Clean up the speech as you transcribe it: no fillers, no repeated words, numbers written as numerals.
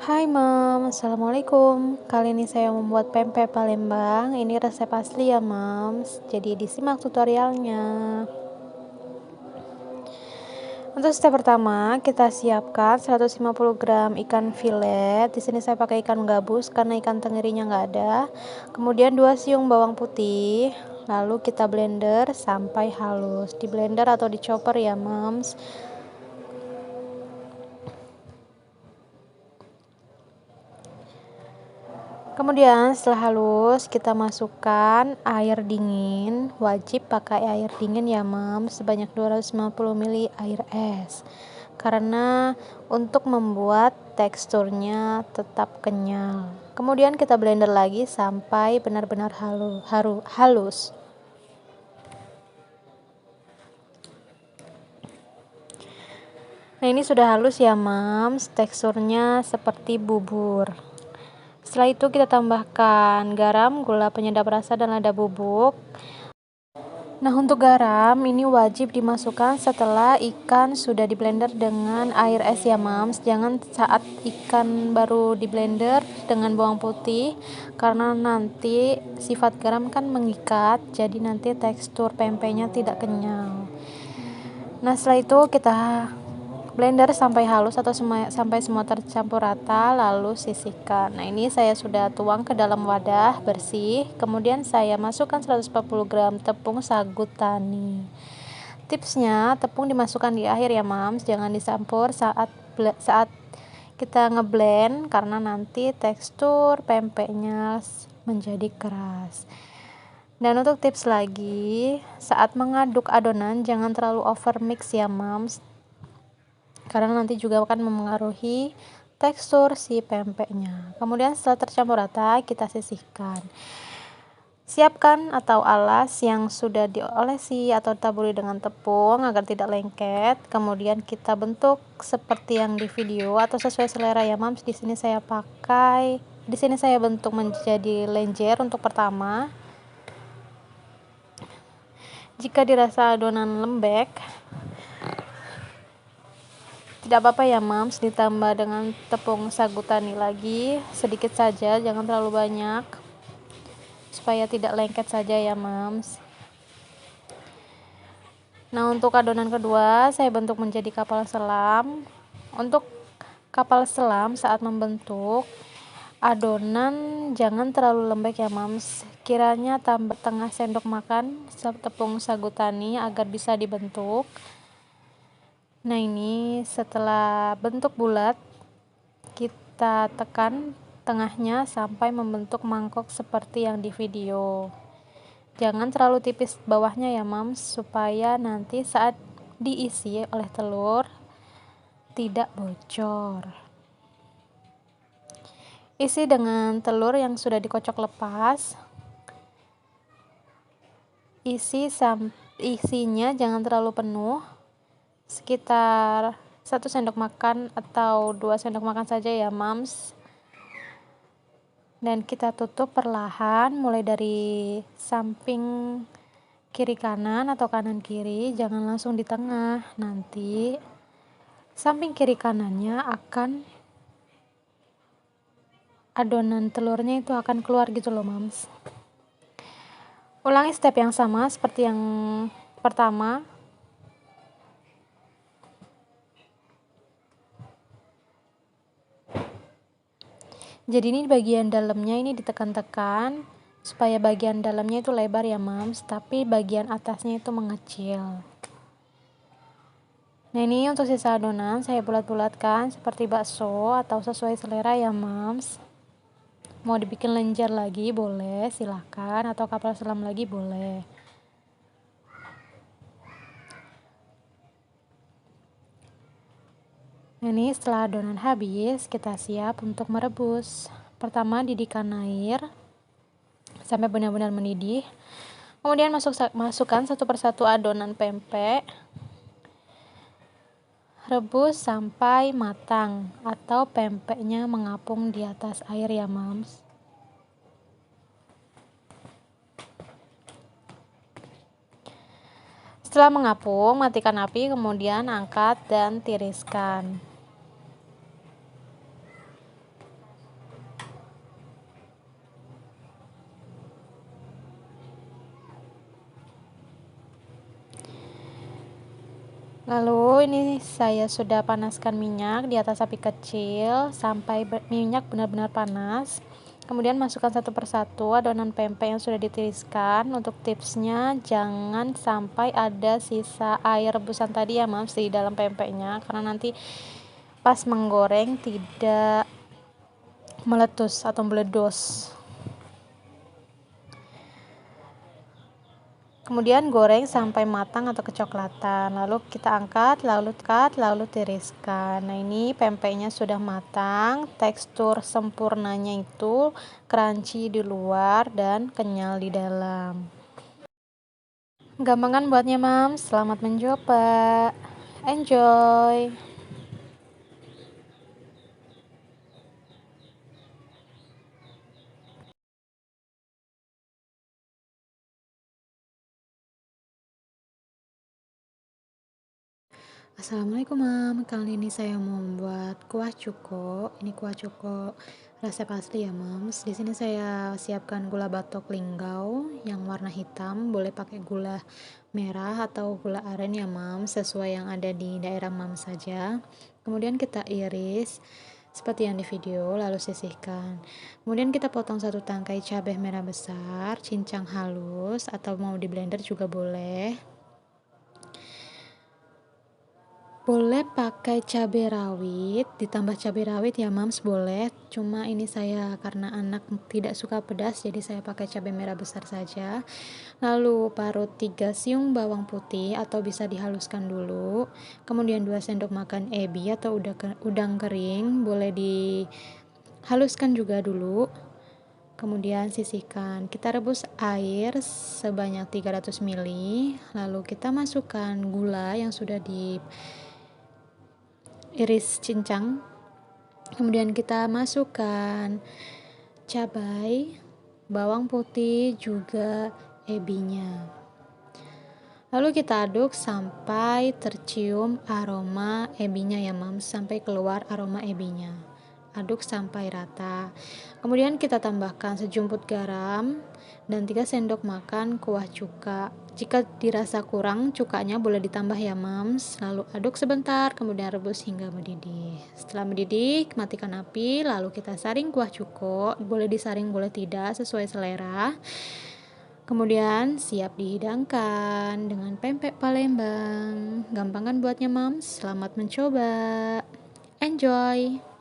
Hai Mam, Assalamualaikum. Kali ini saya membuat pempek Palembang. Ini resep asli ya Mam, jadi disimak tutorialnya. Untuk step pertama, kita siapkan 150 gram ikan filet. Di sini saya pakai ikan gabus karena ikan tengirinya nggak ada. Kemudian 2 siung bawang putih. Lalu kita blender sampai halus. Di blender atau di chopper ya Mams. Kemudian setelah halus kita masukkan air dingin, wajib pakai air dingin ya Mam, sebanyak 250 ml air es. Karena untuk membuat teksturnya tetap kenyal. Kemudian kita blender lagi sampai benar-benar halus. Nah, ini sudah halus ya Mams, teksturnya seperti bubur. Setelah itu kita tambahkan garam, gula penyedap rasa, dan lada bubuk. Nah, untuk garam ini wajib dimasukkan setelah ikan sudah di blender dengan air es ya Mams. Jangan saat ikan baru di blender dengan bawang putih, karena nanti sifat garam kan mengikat, jadi nanti tekstur pempeknya tidak kenyal. Nah, setelah itu kita blender sampai halus atau sampai semua tercampur rata, lalu sisihkan. Nah, ini saya sudah tuang ke dalam wadah bersih. Kemudian saya masukkan 140 gram tepung sagu tani. Tipsnya, tepung dimasukkan di akhir ya Mams, jangan dicampur saat kita ngeblend, karena nanti tekstur pempeknya menjadi keras. Dan untuk tips lagi, saat mengaduk adonan jangan terlalu over mix ya Mams, karena nanti juga akan memengaruhi tekstur si pempeknya. Kemudian setelah tercampur rata, kita sisihkan. Siapkan atau alas yang sudah diolesi atau taburi dengan tepung agar tidak lengket. Kemudian kita bentuk seperti yang di video atau sesuai selera ya Mams. Di sini saya bentuk menjadi lenjer untuk pertama. Jika dirasa adonan lembek, tidak apa-apa ya Mams, ditambah dengan tepung sagu tani lagi sedikit saja, jangan terlalu banyak supaya tidak lengket saja ya Mams. Nah, untuk adonan kedua saya bentuk menjadi kapal selam. Untuk kapal selam saat membentuk adonan jangan terlalu lembek ya Mams, kiranya tambah setengah sendok makan tepung sagu tani agar bisa dibentuk. Nah, ini setelah bentuk bulat, kita tekan tengahnya sampai membentuk mangkok seperti yang di video. Jangan terlalu tipis bawahnya ya Mams, supaya nanti saat diisi oleh telur tidak bocor. Isi dengan telur yang sudah dikocok lepas. Isinya jangan terlalu penuh, sekitar 1 sendok makan atau 2 sendok makan saja ya Mams. Dan kita tutup perlahan mulai dari samping kiri kanan atau kanan kiri, jangan langsung di tengah. Nanti samping kiri kanannya adonan telurnya itu akan keluar gitu loh Mams. Ulangi step yang sama seperti yang pertama. Jadi ini bagian dalamnya ini ditekan-tekan supaya bagian dalamnya itu lebar ya Mams, tapi bagian atasnya itu mengecil. Nah, ini untuk sisa adonan saya bulat-bulatkan seperti bakso atau sesuai selera ya Mams. Mau dibikin lenjer lagi boleh, silahkan, atau kapal selam lagi boleh. Ini setelah adonan habis, kita siap untuk merebus. Pertama, didihkan air sampai benar-benar mendidih. Kemudian masukkan satu persatu adonan pempek. Rebus sampai matang atau pempeknya mengapung di atas air ya Mams. Setelah mengapung, matikan api, kemudian angkat dan tiriskan. Lalu ini saya sudah panaskan minyak di atas api kecil sampai minyak benar-benar panas. Kemudian masukkan satu persatu adonan pempek yang sudah ditiriskan. Untuk tipsnya, jangan sampai ada sisa air rebusan tadi ya Mams di dalam pempeknya, karena nanti pas menggoreng tidak meletus atau meledos. Kemudian goreng sampai matang atau kecoklatan, lalu kita angkat, lalu tiriskan. Nah, ini pempeknya sudah matang, tekstur sempurnanya itu crunchy di luar dan kenyal di dalam. Gampangan buatnya Mams, selamat mencoba. Enjoy. Assalamualaikum Mam, kali ini saya mau membuat kuah cuko. Ini kuah cuko resep asli ya Mams. Di sini saya siapkan gula batok linggau yang warna hitam, boleh pakai gula merah atau gula aren ya Mams, sesuai yang ada di daerah Mams saja. Kemudian kita iris seperti yang di video, lalu sisihkan. Kemudian kita potong satu tangkai cabai merah besar, cincang halus atau mau di blender juga boleh. Boleh pakai cabai rawit, ditambah cabai rawit ya Mams, boleh. Cuma ini saya karena anak tidak suka pedas, jadi saya pakai cabai merah besar saja. Lalu parut 3 siung bawang putih atau bisa dihaluskan dulu. Kemudian 2 sendok makan ebi atau udang kering, boleh dihaluskan juga dulu. Kemudian sisihkan. Kita rebus air sebanyak 300 ml. Lalu kita masukkan gula yang sudah iris cincang. Kemudian kita masukkan cabai, bawang putih, juga ebinya. Lalu kita aduk sampai tercium aroma ebinya ya Mams, sampai keluar aroma ebinya. Aduk sampai rata. Kemudian kita tambahkan sejumput garam dan 3 sendok makan kuah cuka. Jika dirasa kurang cukanya boleh ditambah ya Mams. Lalu aduk sebentar, kemudian rebus hingga mendidih. Setelah mendidih, matikan api, lalu kita saring kuah cuko. Boleh disaring, boleh tidak, sesuai selera. Kemudian siap dihidangkan dengan pempek Palembang. Gampang kan buatnya Mams? Selamat mencoba. Enjoy!